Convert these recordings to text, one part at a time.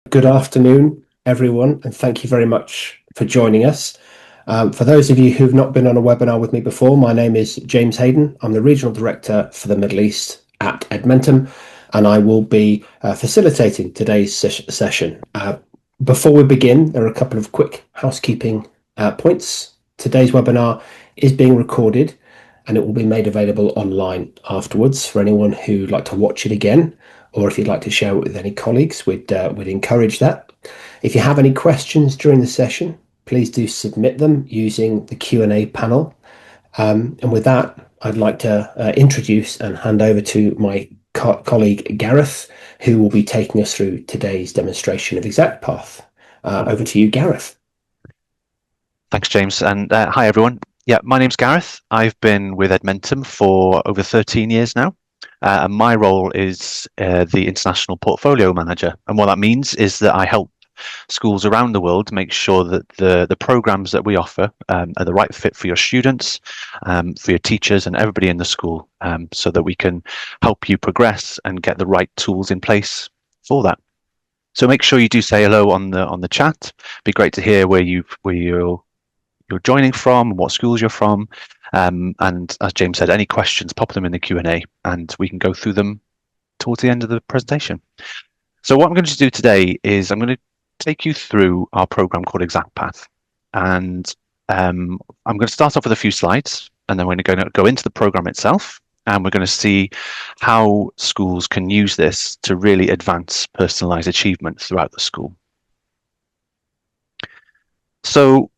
Good afternoon, everyone, and thank you very much for joining us. For those of you who've not been on a webinar with me before, my name is James Hayden. I'm the Regional Director for the Middle East at Edmentum, and I will be facilitating today's session. Before we begin, there are a couple of quick housekeeping points. Today's webinar is being recorded, and it will be made available online afterwards for anyone who'd like to watch it again, or if you'd like to share it with any colleagues, we'd encourage that. If you have any questions during the session, please do submit them using the Q&A panel. And with that, I'd like to introduce and hand over to my colleague Gareth, who will be taking us through today's demonstration of ExactPath. Over to you, Gareth. Thanks, James, and hi everyone. Yeah, my name's Gareth. I've been with Edmentum for over 13 years now. And my role is the International Portfolio Manager. And what that means is that I help schools around the world make sure that the programs that we offer are the right fit for your students, for your teachers and everybody in the school, so that we can help you progress and get the right tools in place for that. So make sure you do say hello on the chat. It'd be great to hear where you're joining from, what schools you're from. And as James said, any questions, pop them in the Q&A and we can go through them towards the end of the presentation. So what I'm going to do today is I'm going to take you through our program called ExactPath. And I'm going to start off with a few slides, and then we're going to go into the program itself, and we're going to see how schools can use this to really advance personalized achievement throughout the school. So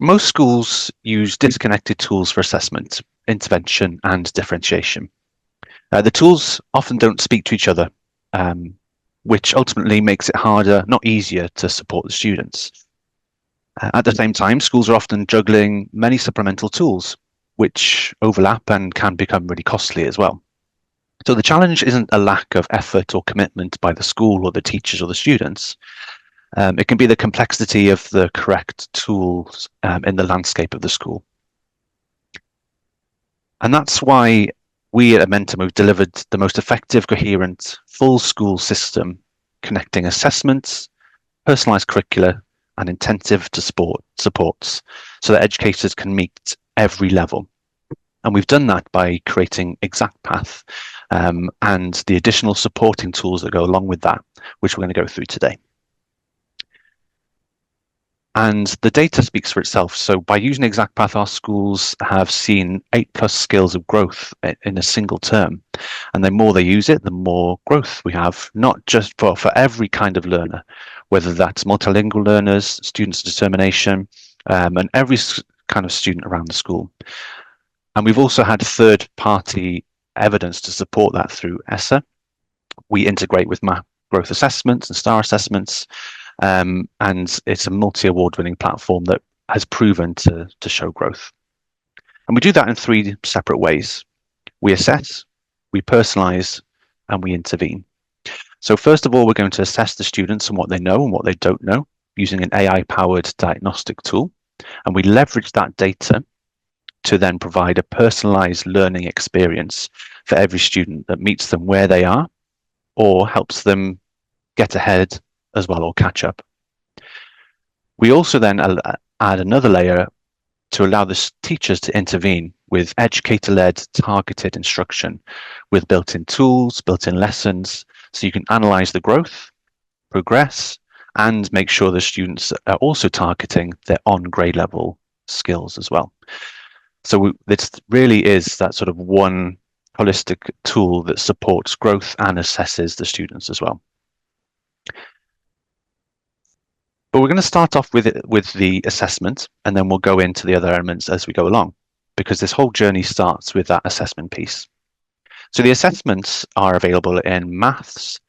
most schools use disconnected tools for assessment, intervention, and differentiation. The tools often don't speak to each other, which ultimately makes it harder, not easier, to support the students. At the same time, schools are often juggling many supplemental tools, which overlap and can become really costly as well. So the challenge isn't a lack of effort or commitment by the school or the teachers or the students. It can be the complexity of the correct tools in the landscape of the school. And that's why we at Edmentum have delivered the most effective, coherent, full school system connecting assessments, personalised curricula, and intensive to supports so that educators can meet every level. And we've done that by creating ExactPath and the additional supporting tools that go along with that, which we're going to go through today. And the data speaks for itself. So by using ExactPath, our schools have seen 8+ skills of growth in a single term. And the more they use it, the more growth we have, not just for every kind of learner, whether that's multilingual learners, students' determination, and every kind of student around the school. And we've also had third-party evidence to support that through ESSA. We integrate with MAP growth assessments and STAR assessments, and it's a multi-award winning platform that has proven to show growth. And we do that in 3 separate ways. We assess, we personalize, and we intervene. So first of all, we're going to assess the students and what they know and what they don't know using an AI-powered diagnostic tool. And we leverage that data to then provide a personalized learning experience for every student that meets them where they are or helps them get ahead as well or catch up. We also then add another layer to allow the teachers to intervene with educator-led targeted instruction with built-in tools, built-in lessons, so you can analyze the growth, progress, and make sure the students are also targeting their on-grade level skills as well. So this really is that sort of one holistic tool that supports growth and assesses the students as well. But we're going to start off with the assessment, and then we'll go into the other elements as we go along, because this whole journey starts with that assessment piece. So the assessments are available in maths,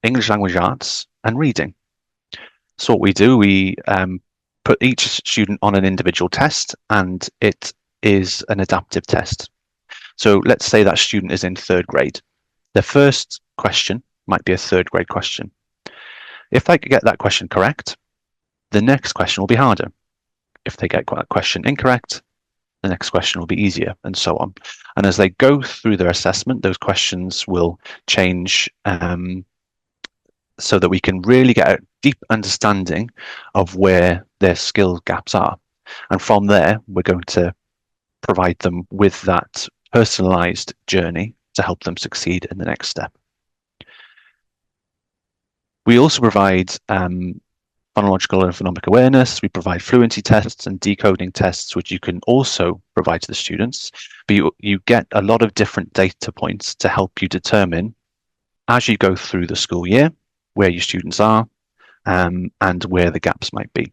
English language arts, and reading. So what we do, we put each student on an individual test, and it is an adaptive test. So let's say that student is in 3rd grade. Their first question might be a 3rd grade question. If they get that question correct, the next question will be harder. If they get that question incorrect, the next question will be easier, and so on. And as they go through their assessment, those questions will change so that we can really get a deep understanding of where their skill gaps are. And from there, we're going to provide them with that personalized journey to help them succeed in the next step. We also provide phonological and phonemic awareness. We provide fluency tests and decoding tests, which you can also provide to the students. But you get a lot of different data points to help you determine, as you go through the school year, where your students are and where the gaps might be.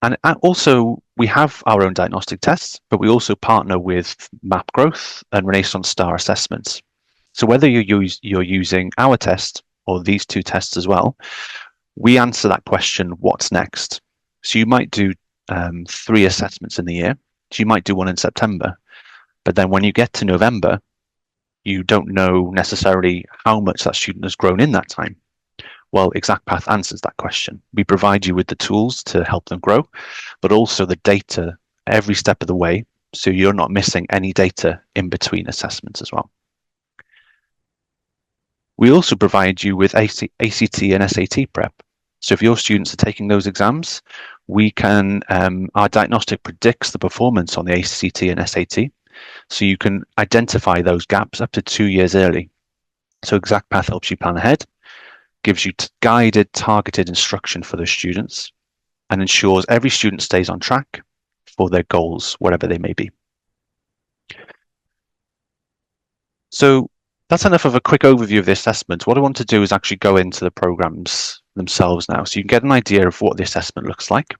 And also, we have our own diagnostic tests, but we also partner with Map Growth and Renaissance Star assessments. So whether you're using our test or these two tests as well, we answer that question, what's next? So you might do 3 assessments in the year. So you might do one in September, but then when you get to November, you don't know necessarily how much that student has grown in that time. Well, ExactPath answers that question. We provide you with the tools to help them grow, but also the data every step of the way, so you're not missing any data in between assessments as well. We also provide you with ACT and SAT prep. So if your students are taking those exams, we can, our diagnostic predicts the performance on the ACT and SAT, so you can identify those gaps up to 2 years early. So ExactPath helps you plan ahead, gives you guided, targeted instruction for those students, and ensures every student stays on track for their goals, whatever they may be. So that's enough of a quick overview of the assessment. What I want to do is actually go into the programs themselves now, so you can get an idea of what the assessment looks like,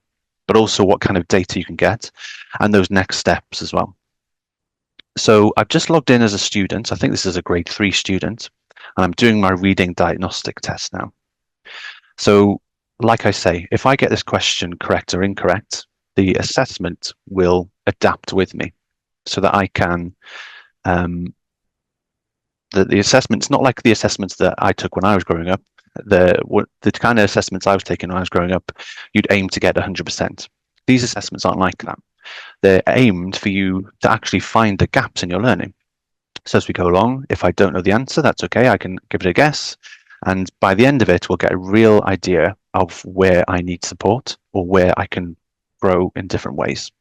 but also what kind of data you can get, and those next steps as well. So I've just logged in as a student. I think this is a grade 3 student, and I'm doing my reading diagnostic test now. So like I say, if I get this question correct or incorrect, the assessment will adapt with me so that I can, the assessment's not like the assessments that I took when I was growing up. The kind of assessments I was taking when I was growing up, you'd aim to get 100%. These assessments aren't like that. They're aimed for you to actually find the gaps in your learning. So as we go along, if I don't know the answer, that's okay. I can give it a guess. And by the end of it, we'll get a real idea of where I need support or where I can grow in different ways.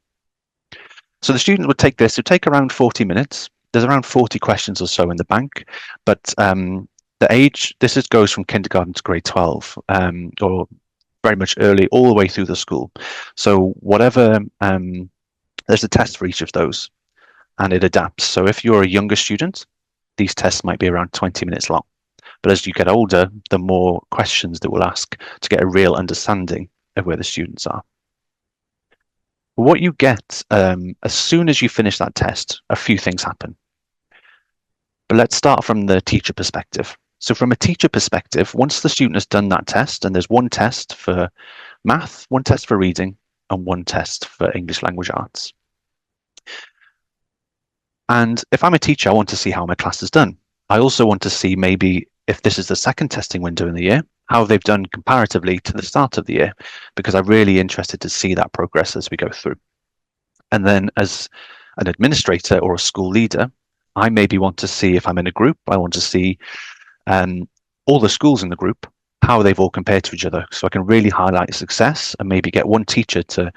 So the student would take this, it would take around 40 minutes. There's around 40 questions or so in the bank, but the age, goes from kindergarten to grade 12, or very much early, all the way through the school. So whatever, there's a test for each of those, and it adapts. So if you're a younger student, these tests might be around 20 minutes long. But as you get older, the more questions that we'll ask to get a real understanding of where the students are. What you get, as soon as you finish that test, a few things happen. But let's start from the teacher perspective. So from a teacher perspective, once the student has done that test, and there's one test for math, one test for reading, and one test for English language arts. And if I'm a teacher, I want to see how my class has done. I also want to see maybe if this is the second testing window in the year, how they've done comparatively to the start of the year, because I'm really interested to see that progress as we go through. And then as an administrator or a school leader, I maybe want to see, if I'm in a group, I want to see all the schools in the group, how they've all compared to each other. So I can really highlight success and maybe get one teacher to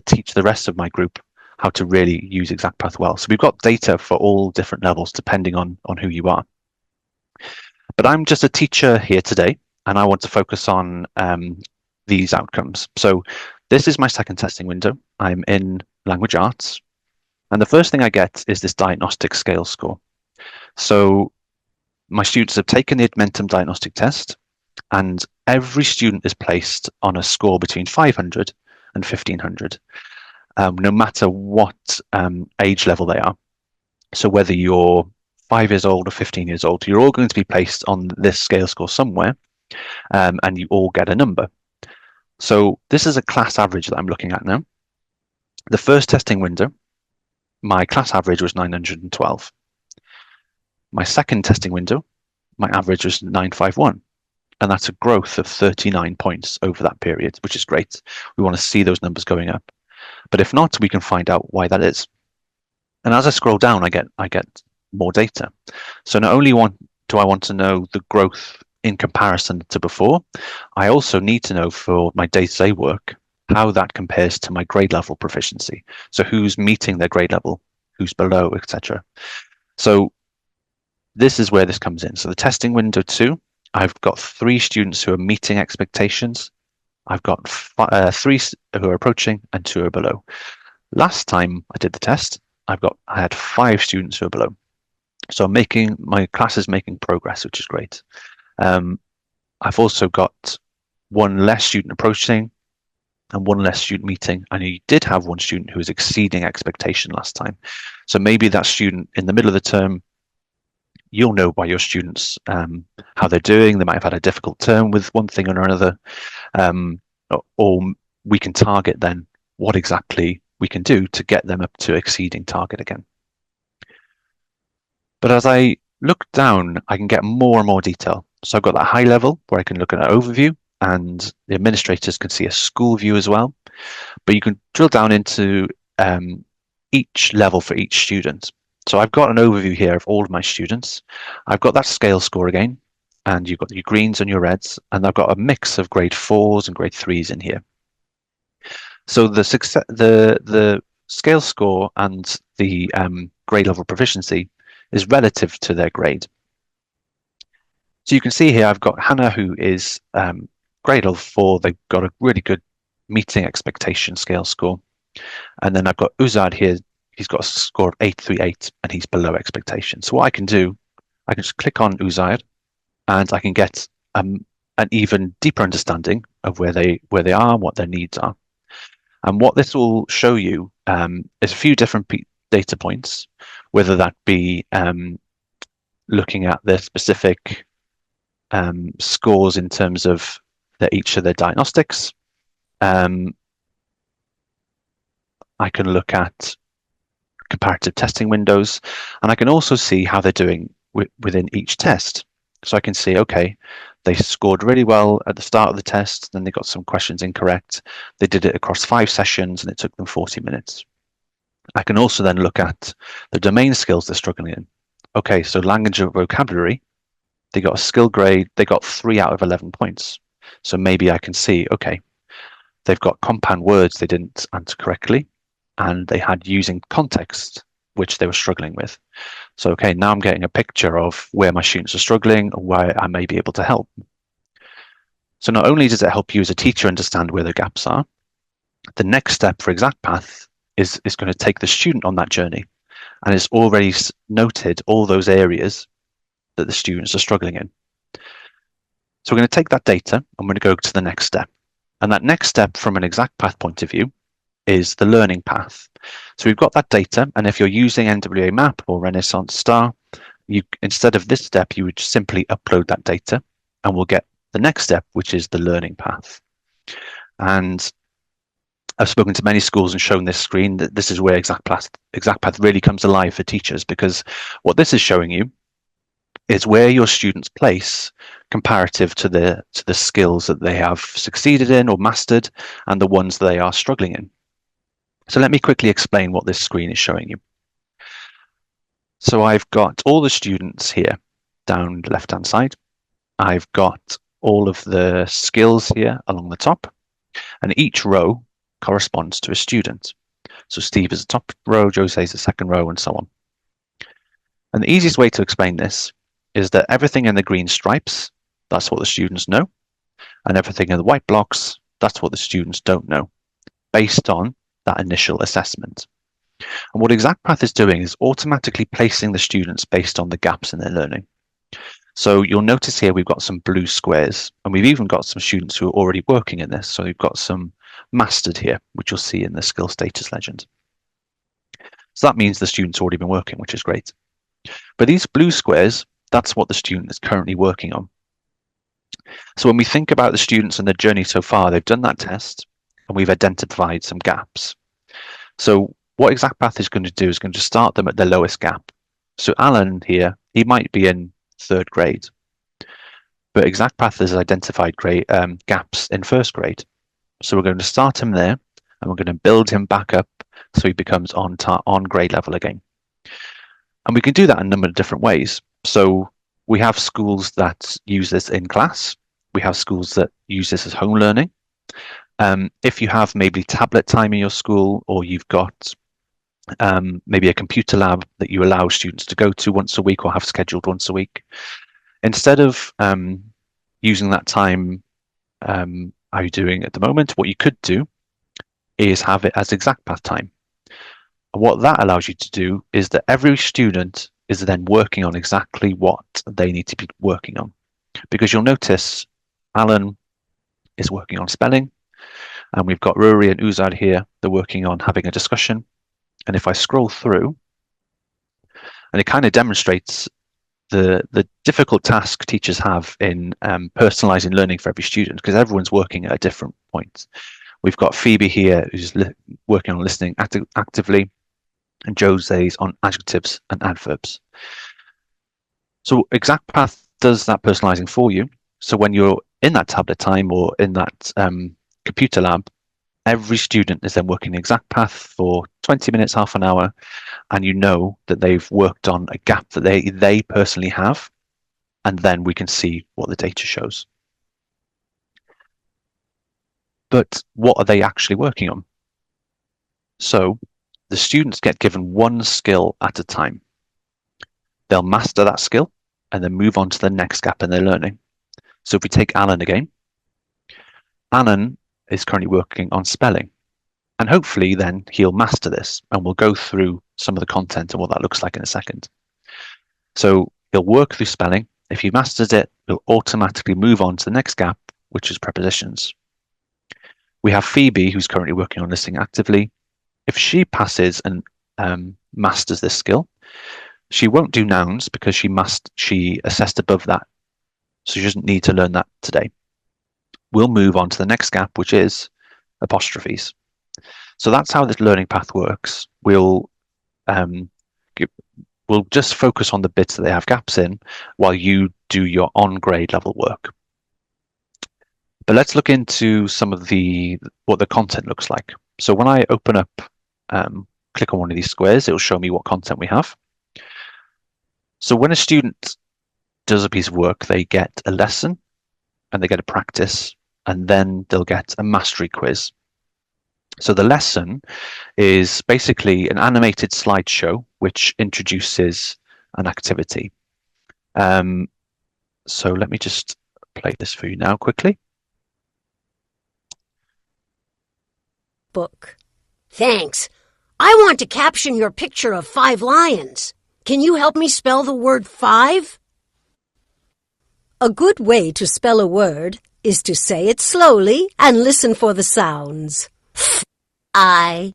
teach the rest of my group how to really use ExactPath well. So we've got data for all different levels, depending on who you are. But I'm just a teacher here today, and I want to focus on these outcomes. So this is my second testing window. I'm in language arts. And the first thing I get is this diagnostic scale score. So my students have taken the Edmentum diagnostic test, and every student is placed on a score between 500 and 1500, no matter what age level they are. So whether you're 5 years old or 15 years old, you're all going to be placed on this scale score somewhere, and you all get a number. So this is a class average that I'm looking at now. The first testing window, my class average was 912. My second testing window, my average was 951. And that's a growth of 39 points over that period, which is great. We want to see those numbers going up. But if not, we can find out why that is. And as I scroll down, I get more data. So not only do I want to know the growth in comparison to before? I also need to know for my day-to-day work how that compares to my grade level proficiency. So who's meeting their grade level, who's below, etc. So this is where this comes in. So the testing window 2, I've got 3 students who are meeting expectations. I've got 3 who are approaching and 2 are below. Last time I did the test, I had 5 students who are below. So my class is making progress, which is great. I've also got 1 less student approaching and 1 less student meeting. And you did have 1 student who was exceeding expectation last time. So maybe that student in the middle of the term, you'll know by your students how they're doing. They might have had a difficult term with one thing or another. Or we can target then what exactly we can do to get them up to exceeding target again. But as I look down, I can get more and more detail. So I've got that high level where I can look at an overview, and the administrators can see a school view as well. But you can drill down into each level for each student. So I've got an overview here of all of my students. I've got that scale score again, and you've got your greens and your reds, and I've got a mix of grade 4s and grade 3s in here. So the scale score and the grade level proficiency is relative to their grade. So you can see here I've got Hannah, who is grade level 4. They've got a really good meeting expectation scale score. And then I've got Uzad here. He's got a score of 838 and he's below expectation. So what I can do, I can just click on Uzad and I can get an even deeper understanding of where they are and what their needs are. And what this will show you is a few different data points, whether that be looking at their specific scores in terms of each of their diagnostics. I can look at comparative testing windows, and I can also see how they're doing within each test. So I can see, okay, they scored really well at the start of the test, then they got some questions incorrect. They did it across 5 sessions and it took them 40 minutes. I can also then look at the domain skills they're struggling in. Okay, so language and vocabulary, they got a skill grade, they got 3 out of 11 points. So maybe I can see, okay, they've got compound words they didn't answer correctly, and they had using context, which they were struggling with. So, okay, now I'm getting a picture of where my students are struggling and where I may be able to help. So not only does it help you as a teacher understand where the gaps are, the next step for ExactPath is going to take the student on that journey, and it's already noted all those areas that the students are struggling in. So we're going to take that data and we're going to go to the next step. And that next step from an ExactPath point of view is the learning path. So we've got that data, and if you're using NWA Map or Renaissance Star, instead of this step, you would simply upload that data and we'll get the next step, which is the learning path. And I've spoken to many schools and shown this screen that this is where ExactPath really comes alive for teachers, because what this is showing you is where your students place comparative to the skills that they have succeeded in or mastered and the ones they are struggling in. So let me quickly explain what this screen is showing you. So I've got all the students here down the left-hand side. I've got all of the skills here along the top, and each row corresponds to a student. So Steve is the top row, Jose is the second row, and so on. And the easiest way to explain this is that everything in the green stripes, that's what the students know, and everything in the white blocks, that's what the students don't know, based on that initial assessment. And what ExactPath is doing is automatically placing the students based on the gaps in their learning. So you'll notice here we've got some blue squares, and we've even got some students who are already working in this. So we've got some mastered here, which you'll see in the skill status legend. So that means the student's already been working, which is great. But these blue squares, that's what the student is currently working on. So when we think about the students and their journey so far, they've done that test and we've identified some gaps. So what ExactPath is going to do is going to start them at their lowest gap. So Alan here, he might be in 3rd grade, but ExactPath has identified gaps in 1st grade. So we're going to start him there and we're going to build him back up so he becomes on grade level again. And we can do that in a number of different ways. So We have schools that use this in class. We have schools that use this as home learning. If you have maybe tablet time in your school, or you've got maybe a computer lab that you allow students to go to once a week or have scheduled once a week, instead of using that time how you're doing at the moment, what you could do is have it as exact path time. What that allows you to do is that every student is then working on exactly what they need to be working on. Because you'll notice Alan is working on spelling, and we've got Rory and Uzad here, they're working on having a discussion. And if I scroll through, and it kind of demonstrates the difficult task teachers have in personalizing learning for every student, because everyone's working at a different point. We've got Phoebe here who's working on listening actively, and Jose's on adjectives and adverbs. So ExactPath does that personalizing for you. So when you're in that tablet time or in that computer lab, every student is then working ExactPath for 20 minutes, half an hour, and you know that they've worked on a gap that they personally have, and then we can see what the data shows. But what are they actually working on? So the students get given one skill at a time. They'll master that skill and then move on to the next gap in their learning. So if we take Alan again, Alan is currently working on spelling, and hopefully then he'll master this, and we'll go through some of the content and what that looks like in a second. So he'll work through spelling. If he masters it, he'll automatically move on to the next gap, which is prepositions. We have Phoebe, who's currently working on listening actively. If she passes and masters this skill, she won't do nouns because she assessed above that, so she doesn't need to learn that today. We'll move on to the next gap, which is apostrophes. So that's how this learning path works. We'll just focus on the bits that they have gaps in while you do your on-grade level work. But let's look into some of what the content looks like. So when I open up, click on one of these squares, it will show me what content we have. So when a student does a piece of work, they get a lesson and they get a practice, and then they'll get a mastery quiz. So the lesson is basically an animated slideshow which introduces an activity. So let me just play this for you now quickly. Book. Thanks. I want to caption your picture of 5 lions. Can you help me spell the word 5? A good way to spell a word is to say it slowly and listen for the sounds. I.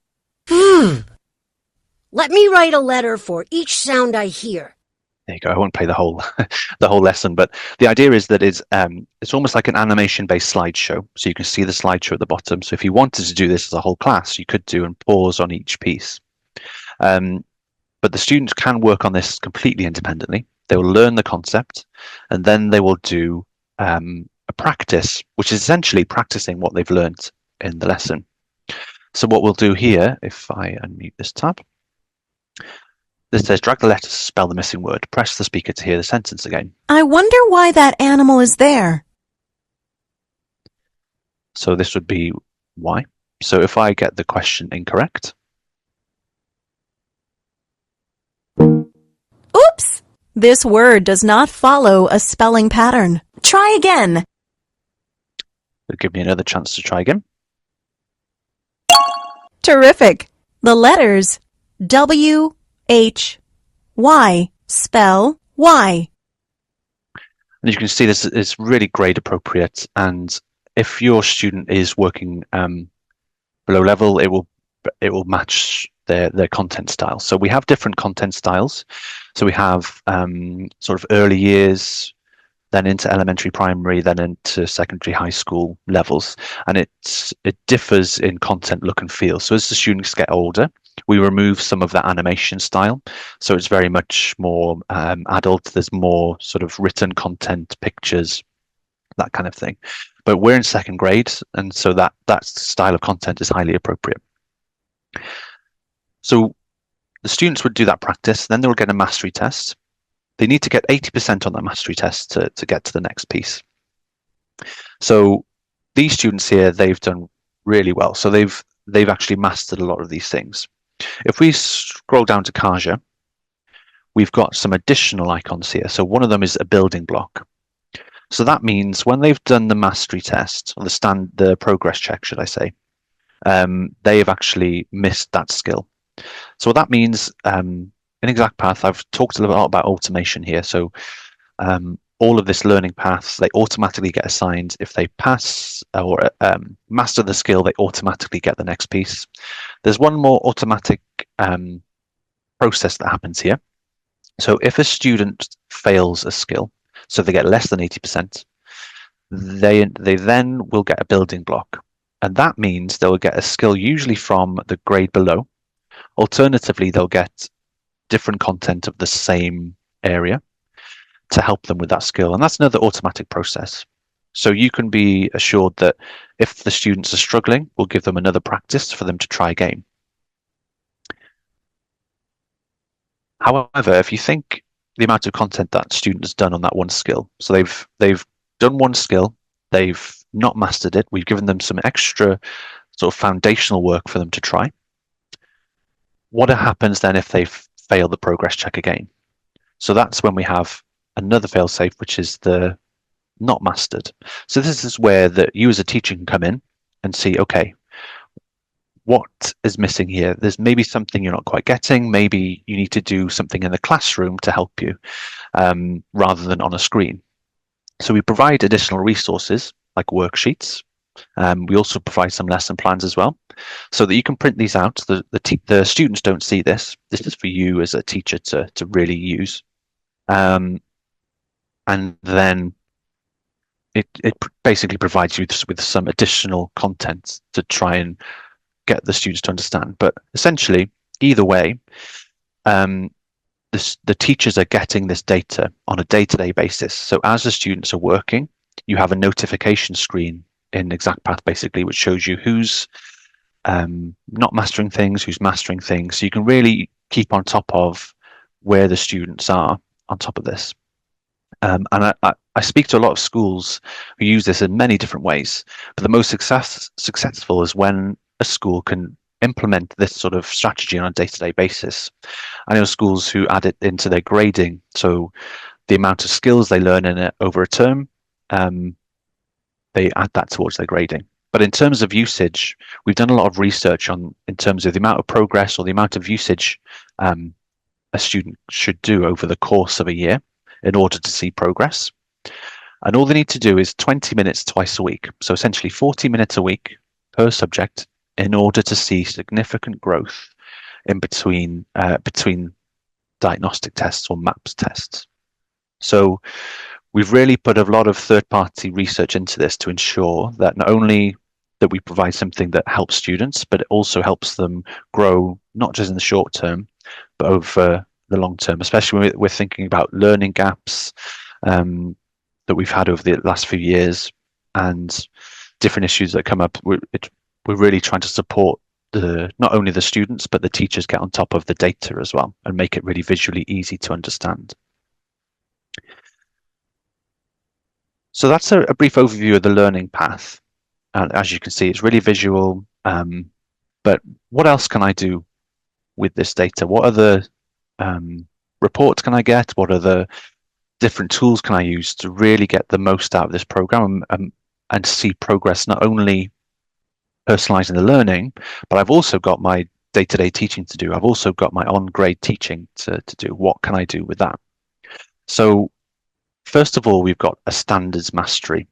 Let me write a letter for each sound I hear. There you go. I won't play the whole the whole lesson, but the idea is that it's almost like an animation-based slideshow. So you can see the slideshow at the bottom. So if you wanted to do this as a whole class, you could do and pause on each piece. But the students can work on this completely independently. They will learn the concept, and then they will do a practice, which is essentially practicing what they've learned in the lesson. So what we'll do here, if I unmute this tab, this says drag the letter to spell the missing word. Press the speaker to hear the sentence again. I wonder why that animal is there. So this would be why. So if I get the question incorrect. Oops! This word does not follow a spelling pattern. Try again. It'll give me another chance to try again. Terrific. The letters W, H, Y spell Y. And you can see this is really grade appropriate. And if your student is working below level, it will match their content style. So we have different content styles. So we have sort of early years, then into elementary, primary, then into secondary, high school levels, and it differs in content, look, and feel. So as the students get older, we remove some of that animation style, so it's very much more adult. There's more sort of written content, pictures, that kind of thing. But we're in second grade, and so that style of content is highly appropriate. So the students would do that practice, then they'll get a mastery test. they need to get 80% on that mastery test to get to the next piece. So these students here, they've done really well. So they've actually mastered a lot of these things. If we scroll down to Kaja, we've got some additional icons here. So one of them is a building block. So that means when they've done the mastery test, or the progress check, should I say, they have actually missed that skill. So what that means, in ExactPath, I've talked a lot about automation here. So all of this learning paths, they automatically get assigned. If they pass or master the skill, they automatically get the next piece. There's one more automatic process that happens here. So if a student fails a skill, so they get less than 80%, they then will get a building block. And that means they'll get a skill usually from the grade below. Alternatively, they'll get different content of the same area to help them with that skill. And that's another automatic process. So you can be assured that if the students are struggling, we'll give them another practice for them to try again. However, if you think the amount of content that student has done on that one skill, so they've done one skill, they've not mastered it, we've given them some extra sort of foundational work for them to try. What happens then if they fail the progress check again? So that's when we have another failsafe, which is the not mastered. So this is where you as a teacher can come in and see, okay, what is missing here? There's maybe something you're not quite getting. Maybe you need to do something in the classroom to help you rather than on a screen. So we provide additional resources like worksheets. We also provide some lesson plans as well, so that you can print these out. The students don't see this. This is for you as a teacher to really use. And then it basically provides you with some additional content to try and get the students to understand. But essentially, either way, the teachers are getting this data on a day-to-day basis. So as the students are working, you have a notification screen in ExactPath, basically, which shows you who's not mastering things, who's mastering things. So you can really keep on top of where the students are on top of this. And I speak to a lot of schools who use this in many different ways, but the most successful is when a school can implement this sort of strategy on a day-to-day basis. I know schools who add it into their grading, so the amount of skills they learn in it over a term, they add that towards their grading. But in terms of usage, we've done a lot of research in terms of the amount of progress or the amount of usage a student should do over the course of a year in order to see progress. And all they need to do is 20 minutes twice a week. So essentially 40 minutes a week per subject in order to see significant growth in between diagnostic tests or MAPS tests. So we've really put a lot of third-party research into this to ensure that not only that we provide something that helps students, but it also helps them grow, not just in the short term, but over the long term, especially when we're thinking about learning gaps that we've had over the last few years and different issues that come up. We're really trying to support not only the students, but the teachers get on top of the data as well and make it really visually easy to understand. So that's a brief overview of the learning path. And as you can see, it's really visual. But what else can I do with this data? What other reports can I get? What other different tools can I use to really get the most out of this program and see progress, not only personalizing the learning, but I've also got my day-to-day teaching to do. I've also got my on-grade teaching to do. What can I do with that? So first of all, we've got a standards mastery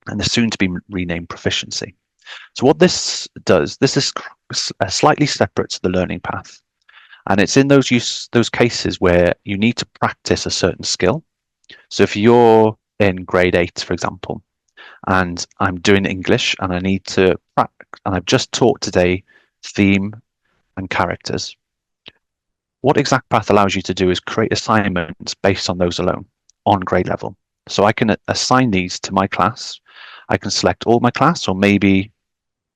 and the soon to be renamed proficiency. So what this does, this is slightly separate to the learning path. And it's in those cases where you need to practice a certain skill. So if you're in grade 8, for example, and I'm doing English and I need to practice, and I've just taught today theme and characters, what ExactPath allows you to do is create assignments based on those alone on grade level. So I can assign these to my class. I can select all my class or maybe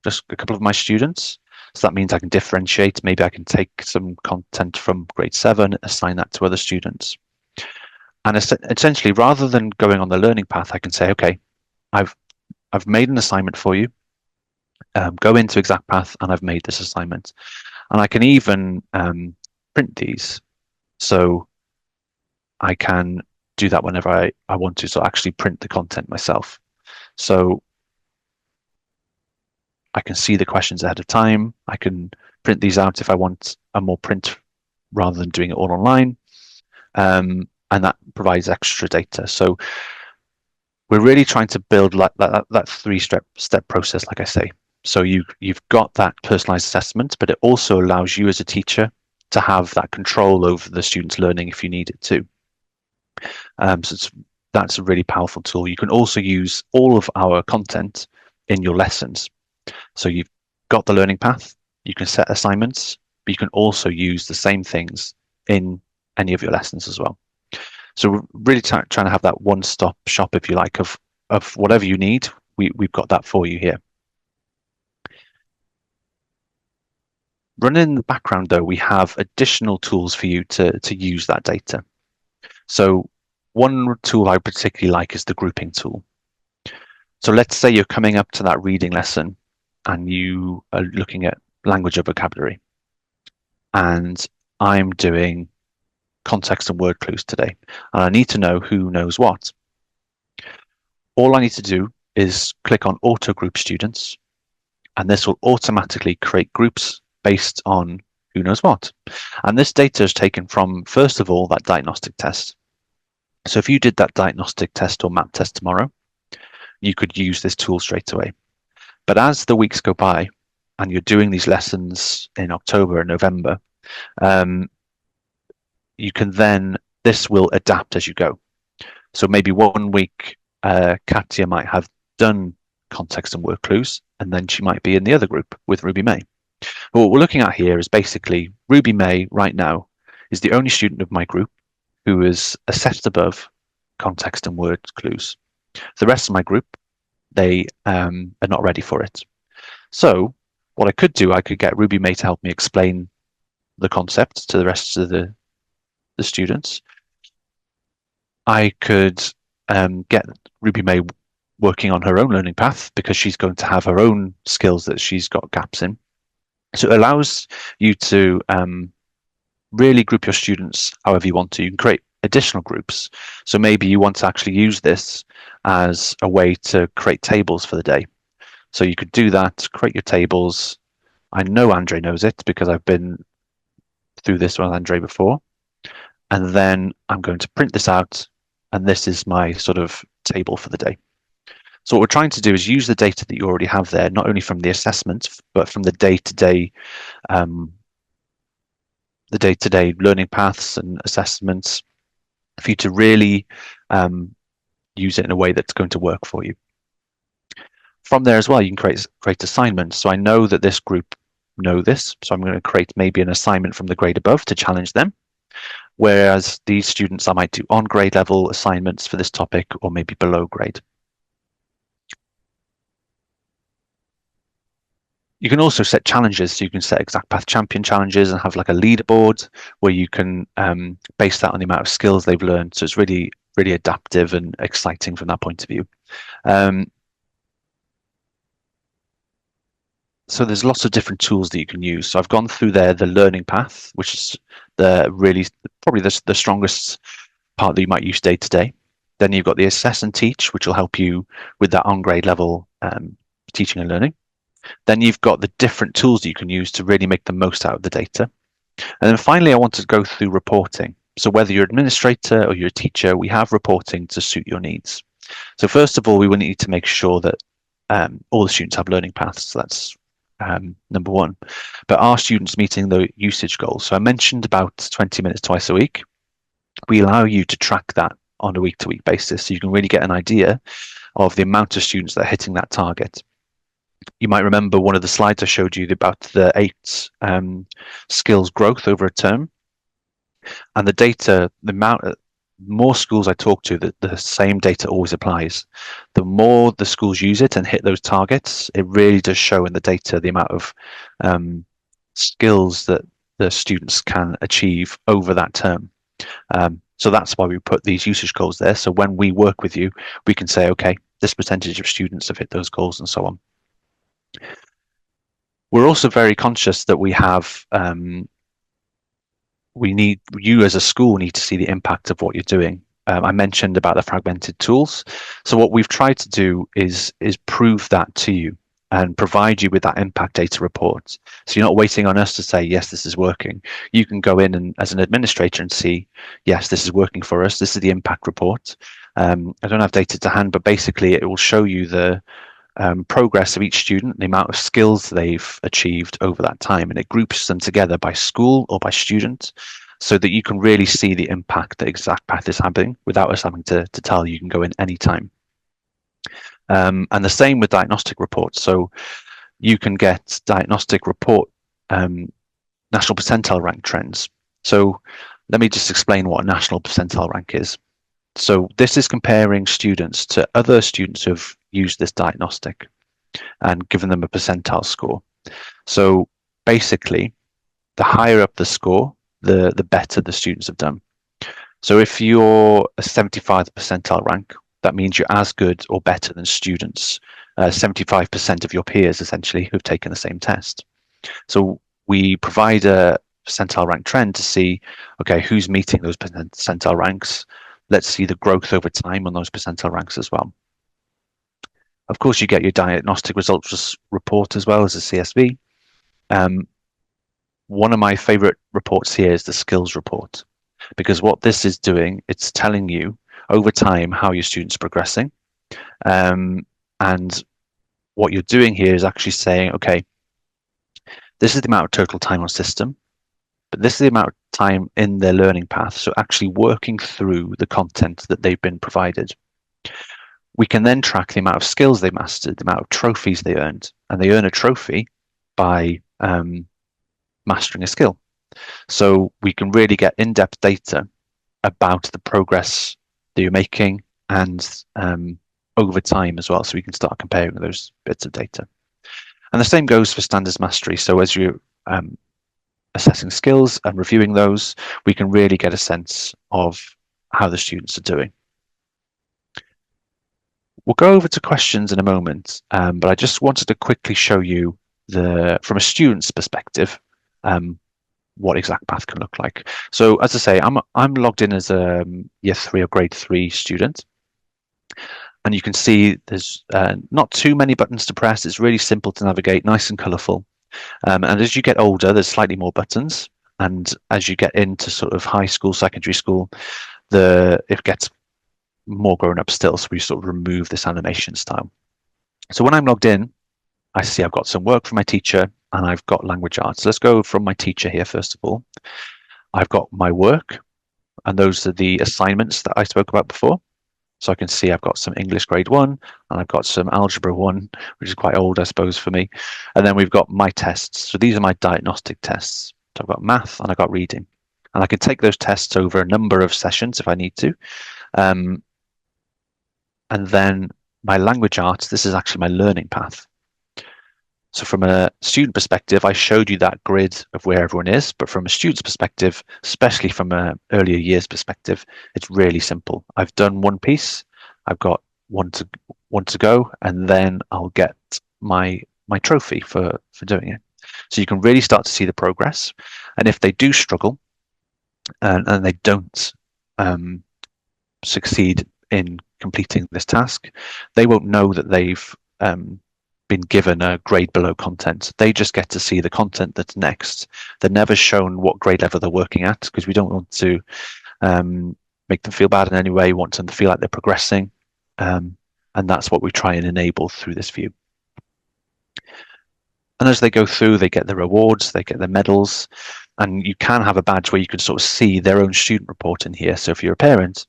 just a couple of my students. So that means I can differentiate. Maybe I can take some content from grade 7, assign that to other students. And essentially, rather than going on the learning path, I can say, okay, I've made an assignment for you. Go into exact path, and I've made this assignment. And I can even print these. So I can do that whenever I want to. So actually print the content myself. So I can see the questions ahead of time. I can print these out if I want a more print rather than doing it all online. And that provides extra data. So we're really trying to build like that three-step process, like I say. So you've got that personalized assessment, but it also allows you as a teacher to have that control over the students' learning if you need it to. So that's a really powerful tool. You can also use all of our content in your lessons. So you've got the learning path, you can set assignments, but you can also use the same things in any of your lessons as well. So we're really trying to have that one-stop shop, if you like, of whatever you need. We've got that for you here. Running in the background, though, we have additional tools for you to use that data. So one tool I particularly like is the grouping tool. So let's say you're coming up to that reading lesson and you are looking at language or vocabulary. And I'm doing context and word clues today. And I need to know who knows what. All I need to do is click on Auto Group Students, and this will automatically create groups based on who knows what. And this data is taken from, first of all, that diagnostic test. So if you did that diagnostic test or map test tomorrow, you could use this tool straight away. But as the weeks go by and you're doing these lessons in October and November, you can then, this will adapt as you go. So maybe one week, Katya might have done context and word clues, and then she might be in the other group with Ruby May. But what we're looking at here is basically Ruby May right now is the only student of my group who is assessed above context and word clues. The rest of my group, they are not ready for it. So what I could do, I could get Ruby May to help me explain the concept to the rest of the students. I could get Ruby May working on her own learning path because she's going to have her own skills that she's got gaps in. So it allows you to really group your students however you want to. You can create additional groups. So maybe you want to actually use this as a way to create tables for the day. So you could do that, create your tables. I know Andre knows it because I've been through this with Andre before. And then I'm going to print this out, and this is my sort of table for the day. So what we're trying to do is use the data that you already have there, not only from the assessment, but from the day-to-day learning paths and assessments for you to really use it in a way that's going to work for you. From there as well, you can create assignments. So I know that this group know this, so I'm going to create maybe an assignment from the grade above to challenge them. Whereas these students, I might do on grade level assignments for this topic or maybe below grade. You can also set challenges. So you can set exact path champion challenges and have like a leaderboard where you can base that on the amount of skills they've learned. So it's really, really adaptive and exciting from that point of view. So there's lots of different tools that you can use. So I've gone through there, the learning path, which is probably the strongest part that you might use day to day. Then you've got the assess and teach, which will help you with that on grade level teaching and learning. Then you've got the different tools that you can use to really make the most out of the data. And then finally, I want to go through reporting. So whether you're an administrator or you're a teacher, we have reporting to suit your needs. So first of all, we will need to make sure that all the students have learning paths. So that's number one. But are students meeting the usage goals? So I mentioned about 20 minutes twice a week. We allow you to track that on a week-to-week basis, so you can really get an idea of the amount of students that are hitting that target. You might remember one of the slides I showed you about the 8 skills growth over a term. And the data, the more schools I talk to, the same data always applies. The more the schools use it and hit those targets, it really does show in the data the amount of skills that the students can achieve over that term. So that's why we put these usage goals there. So when we work with you, we can say, okay, this percentage of students have hit those goals and so on. We're also very conscious that you as a school need to see the impact of what you're doing. I mentioned about the fragmented tools. So what we've tried to do is prove that to you and provide you with that impact data report. So you're not waiting on us to say, yes, this is working. You can go in and as an administrator and see, yes, this is working for us. This is the impact report. I don't have data to hand, but basically it will show you the progress of each student, the amount of skills they've achieved over that time, and it groups them together by school or by student so that you can really see the impact that ExactPath is having without us having to tell you. You can go in anytime. And the same with diagnostic reports. So you can get diagnostic report national percentile rank trends. So let me just explain what a national percentile rank is. So this is comparing students to other students who have used this diagnostic and given them a percentile score. So basically, the higher up the score, the better the students have done. So if you're a 75th percentile rank, that means you're as good or better than students, 75% of your peers essentially who've taken the same test. So we provide a percentile rank trend to see, okay, who's meeting those percentile ranks. Let's see the growth over time on those percentile ranks as well. Of course, you get your diagnostic results report as well as a CSV. One of my favorite reports here is the skills report, because what this is doing, it's telling you over time how your students are progressing. And what you're doing here is actually saying, okay, this is the amount of total time on system, but this is the amount of time in their learning path. So actually working through the content that they've been provided. We can then track the amount of skills they mastered, the amount of trophies they earned, and they earn a trophy by mastering a skill. So we can really get in-depth data about the progress that you're making and over time as well. So we can start comparing those bits of data. And the same goes for standards mastery. So as you're assessing skills and reviewing those, we can really get a sense of how the students are doing. We'll go over to questions in a moment, but I just wanted to quickly show you from a student's perspective, what ExactPath can look like. So as I say, I'm logged in as a year 3 or grade 3 student. And you can see there's not too many buttons to press. It's really simple to navigate, nice and colourful. And as you get older, there's slightly more buttons. And as you get into sort of high school, secondary school, it gets more grown up still. So we sort of remove this animation style. So when I'm logged in, I see I've got some work from my teacher and I've got language arts. Let's go from my teacher here first of all. I've got my work, and those are the assignments that I spoke about before. So I can see I've got some English grade 1 and I've got some algebra 1, which is quite old, I suppose, for me. And then we've got my tests. So these are my diagnostic tests. So I've got math and I've got reading. And I can take those tests over a number of sessions if I need to. And then my language arts, this is actually my learning path. So from a student perspective, I showed you that grid of where everyone is, but from a student's perspective, especially from an earlier years perspective, it's really simple. I've done one piece, I've got one to go, and then I'll get my trophy for doing it. So you can really start to see the progress. And if they do struggle and they don't succeed in completing this task, they won't know that they've been given a grade below content. They just get to see the content that's next. They're never shown what grade level they're working at, because we don't want to make them feel bad in any way. We want them to feel like they're progressing. And that's what we try and enable through this view. And as they go through, they get the rewards, they get their medals, and you can have a badge where you can sort of see their own student report in here. So if you're a parent,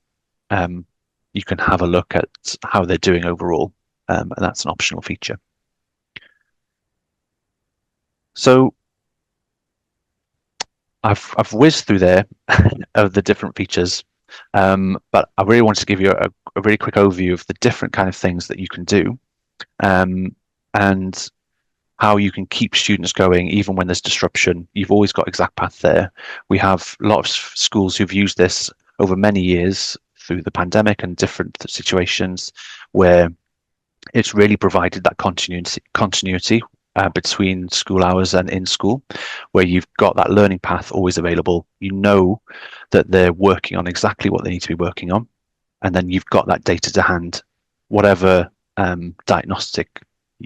you can have a look at how they're doing overall, and that's an optional feature. So I've whizzed through there of the different features, but I really want to give you a really quick overview of the different kind of things that you can do, and how you can keep students going even when there's disruption. You've always got ExactPath there. We have a lot of schools who've used this over many years through the pandemic and different situations where it's really provided that continuity between school hours and in school, where you've got that learning path always available. You know that they're working on exactly what they need to be working on, and then you've got that data to hand, whatever diagnostic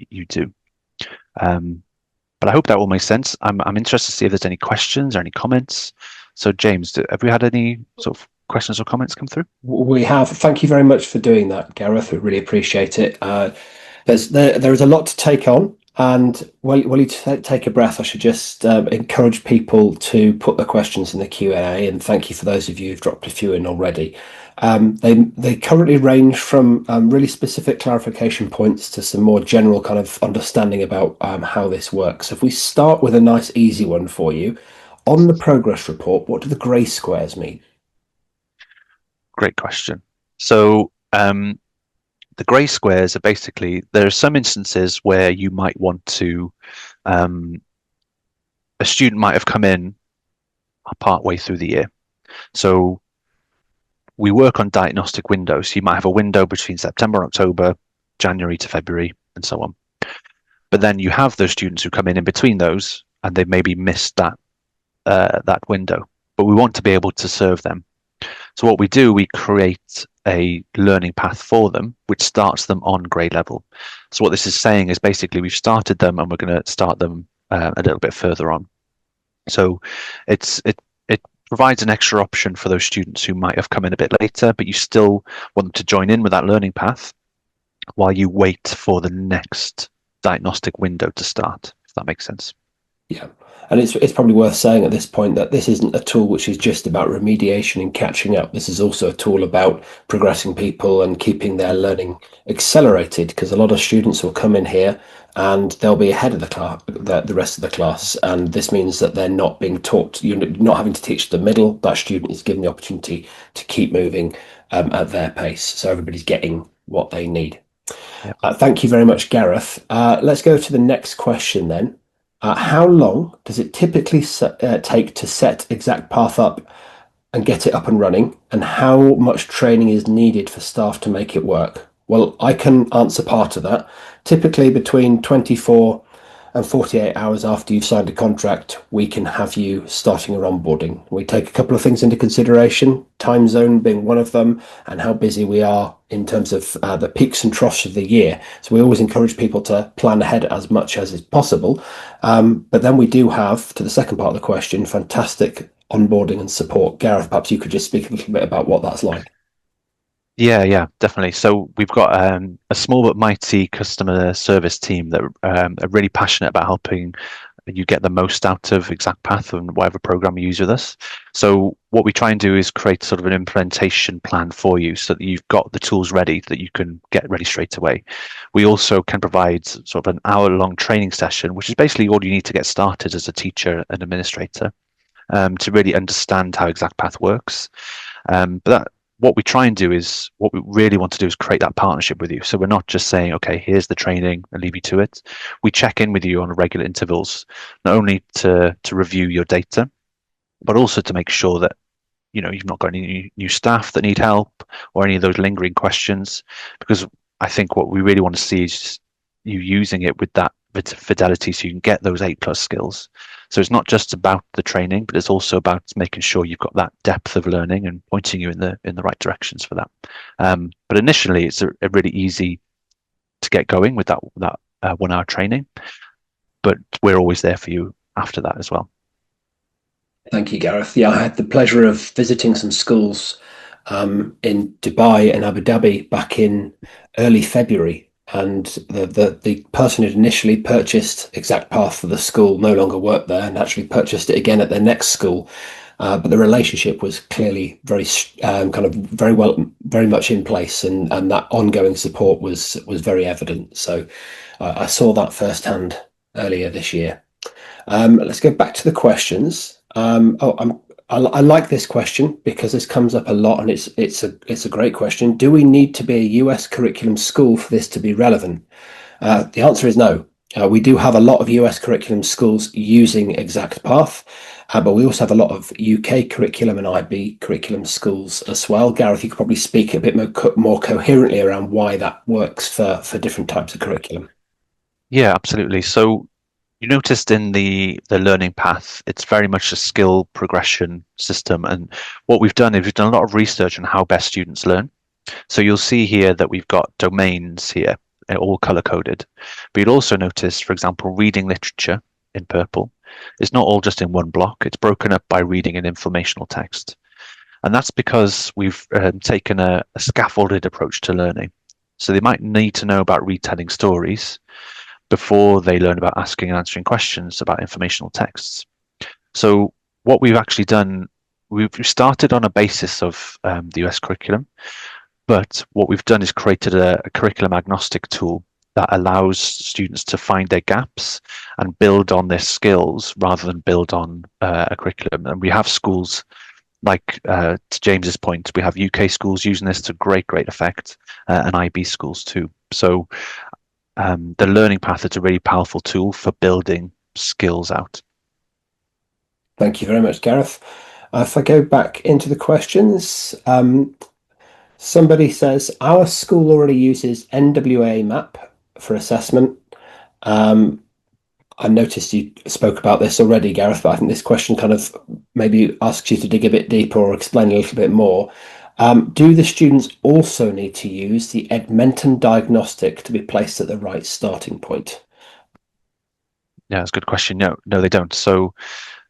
you do. But I hope that all makes sense. I'm interested to see if there's any questions or any comments. So James, have we had any sort of questions or comments come through? We have. Thank you very much for doing that, Gareth. We really appreciate it. There is a lot to take on, and while you take a breath, I should just encourage people to put the questions in the Q&A, and thank you for those of you who've dropped a few in already. They currently range from really specific clarification points to some more general kind of understanding about how this works. If we start with a nice easy one for you, on the progress report, what do the grey squares mean? Great question. So the grey squares are basically, there are some instances where you might want to, a student might have come in part way through the year. So we work on diagnostic windows. So you might have a window between September, October, January to February, and so on. But then you have those students who come in between those, and they've maybe missed that window. But we want to be able to serve them. So what we do, we create a learning path for them, which starts them on grade level. So what this is saying is basically we've started them and we're going to start them a little bit further on. So it provides an extra option for those students who might have come in a bit later, but you still want them to join in with that learning path while you wait for the next diagnostic window to start, if that makes sense. Yeah. And it's probably worth saying at this point that this isn't a tool which is just about remediation and catching up. This is also a tool about progressing people and keeping their learning accelerated, because a lot of students will come in here and they'll be ahead of the class, the rest of the class. And this means that they're not being taught, you're not having to teach the middle. That student is given the opportunity to keep moving at their pace. So everybody's getting what they need. Yep. Thank you very much, Gareth. Let's go to the next question then. How long does it typically take to set Exact Path up and get it up and running? And how much training is needed for staff to make it work? Well, I can answer part of that. Typically between 24 and 48 hours after you've signed a contract, we can have you starting your onboarding. We take a couple of things into consideration, time zone being one of them, and how busy we are in terms of the peaks and troughs of the year. So we always encourage people to plan ahead as much as is possible. But then we do have, to the second part of the question, fantastic onboarding and support. Gareth, perhaps you could just speak a little bit about what that's like. Yeah, definitely. So we've got a small but mighty customer service team that are really passionate about helping you get the most out of Exact Path and whatever program you use with us. So what we try and do is create sort of an implementation plan for you so that you've got the tools ready that you can get ready straight away. We also can provide sort of an hour-long training session, which is basically all you need to get started as a teacher and administrator, to really understand how Exact Path works. What we try and do is, what we really want to do is create that partnership with you. So we're not just saying, okay, here's the training and leave you to it. We check in with you on regular intervals, not only to review your data, but also to make sure that, you know, you've not got any new staff that need help or any of those lingering questions. Because I think what we really want to see is you using it with that fidelity so you can get those 8+ skills. So it's not just about the training, but it's also about making sure you've got that depth of learning and pointing you in the right directions for that. But initially, it's a really easy to get going with that 1 hour training, but we're always there for you after that as well. Thank you, Gareth. Yeah, I had the pleasure of visiting some schools in Dubai and Abu Dhabi back in early February. And the person who'd initially purchased Exact Path for the school no longer worked there and actually purchased it again at their next school. But the relationship was clearly very much in place, and that ongoing support was very evident. So I saw that firsthand earlier this year. Let's go back to the questions. I like this question because this comes up a lot, and it's a great question. Do we need to be a US curriculum school for this to be relevant? The answer is no. We do have a lot of US curriculum schools using ExactPath, but we also have a lot of UK curriculum and IB curriculum schools as well. Gareth, you could probably speak a bit more coherently around why that works for different types of curriculum. Yeah, absolutely. So you noticed in the learning path, it's very much a skill progression system. And what we've done is we've done a lot of research on how best students learn. So you'll see here that we've got domains here, all color coded. But you'll also notice, for example, reading literature in purple. It's not all just in one block. It's broken up by reading and informational text. And that's because we've taken a scaffolded approach to learning. So they might need to know about retelling stories before they learn about asking and answering questions about informational texts. So what we've actually done, we've started on a basis of the US curriculum, but what we've done is created a curriculum agnostic tool that allows students to find their gaps and build on their skills rather than build on a curriculum. And we have schools like, to James's point, we have UK schools using this to great effect, and IB schools too. So the learning path is a really powerful tool for building skills out. Thank you very much, Gareth. If I go back into the questions, somebody says, our school already uses NWA map for assessment. I noticed you spoke about this already, Gareth, but I think this question kind of maybe asks you to dig a bit deeper or explain a little bit more. Do the students also need to use the Edmentum diagnostic to be placed at the right starting point? Yeah, that's a good question. No, they don't. So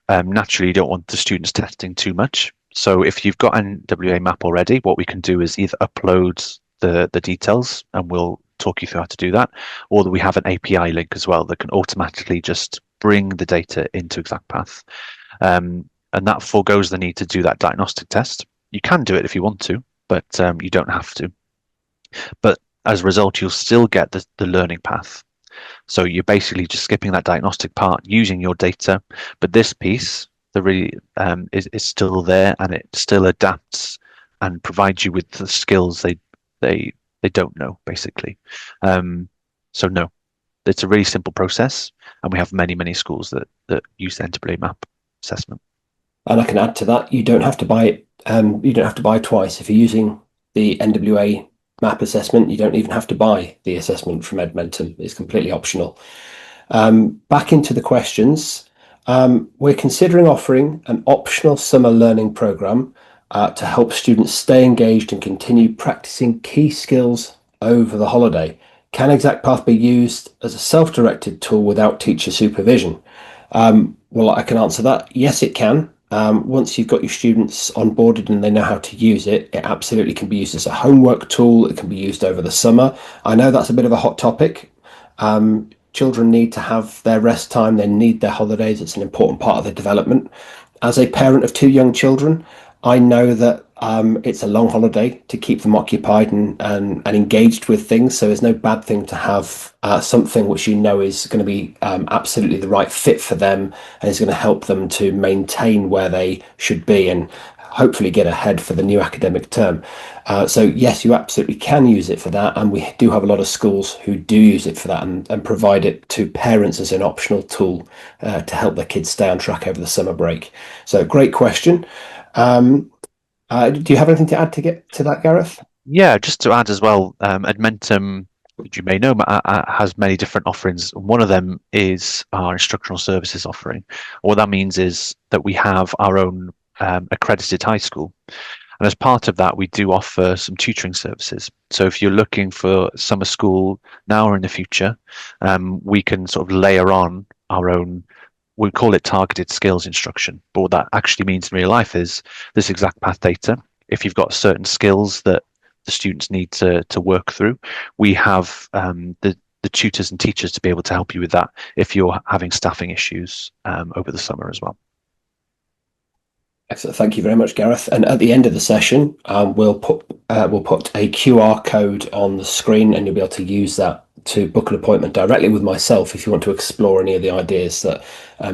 naturally, you don't want the students testing too much. So if you've got an NWA map already, what we can do is either upload the details, and we'll talk you through how to do that, or that we have an API link as well that can automatically just bring the data into ExactPath. And that foregoes the need to do that diagnostic test. You can do it if you want to, but you don't have to. But as a result, you'll still get the learning path. So you're basically just skipping that diagnostic part using your data, but this piece, the really is still there, and it still adapts and provides you with the skills they don't know, basically. So no, it's a really simple process, and we have many schools that use the NWA map assessment. And I can add to that, you don't have to buy it. You don't have to buy it twice. If you're using the NWA map assessment, you don't even have to buy the assessment from Edmentum. It's completely optional. Back into the questions. We're considering offering an optional summer learning program to help students stay engaged and continue practicing key skills over the holiday. Can ExactPath be used as a self-directed tool without teacher supervision? Well, I can answer that. Yes, it can. Once you've got your students onboarded and they know how to use it, it absolutely can be used as a homework tool. It can be used over the summer. I know that's a bit of a hot topic. Children need to have their rest time. They need their holidays. It's an important part of their development. As a parent of two young children, I know that it's a long holiday to keep them occupied and engaged with things. So there's no bad thing to have something which you know is going to be absolutely the right fit for them and is going to help them to maintain where they should be and hopefully get ahead for the new academic term. So yes, you absolutely can use it for that. And we do have a lot of schools who do use it for that and provide it to parents as an optional tool to help their kids stay on track over the summer break. So great question. Do you have anything to add to get to that, Gareth? Yeah, just to add as well, Edmentum, which you may know, has many different offerings. One of them is our instructional services offering. What that means is that we have our own accredited high school. And as part of that, we do offer some tutoring services. So if you're looking for summer school now or in the future, we can sort of layer on our own, we call it targeted skills instruction. But what that actually means in real life is this exact path data. If you've got certain skills that the students need to work through, we have the tutors and teachers to be able to help you with that if you're having staffing issues over the summer as well. Excellent. Thank you very much, Gareth. And at the end of the session, we'll put a QR code on the screen, and you'll be able to use that to book an appointment directly with myself if you want to explore any of the ideas that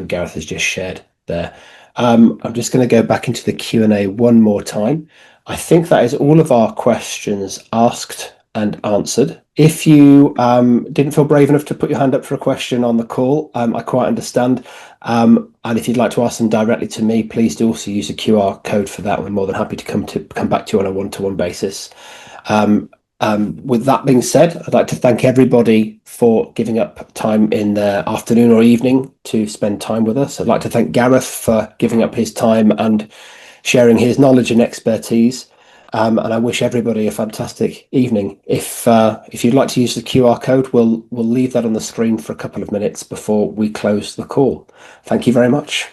Gareth has just shared there. I'm just going to go back into the Q&A one more time. I think that is all of our questions asked and answered. If you didn't feel brave enough to put your hand up for a question on the call, I quite understand. And if you'd like to ask them directly to me, please do also use a QR code for that. We're more than happy to come back to you on a one-to-one basis. With that being said, I'd like to thank everybody for giving up time in their afternoon or evening to spend time with us. I'd like to thank Gareth for giving up his time and sharing his knowledge and expertise. And I wish everybody a fantastic evening. If you'd like to use the QR code, we'll leave that on the screen for a couple of minutes before we close the call. Thank you very much.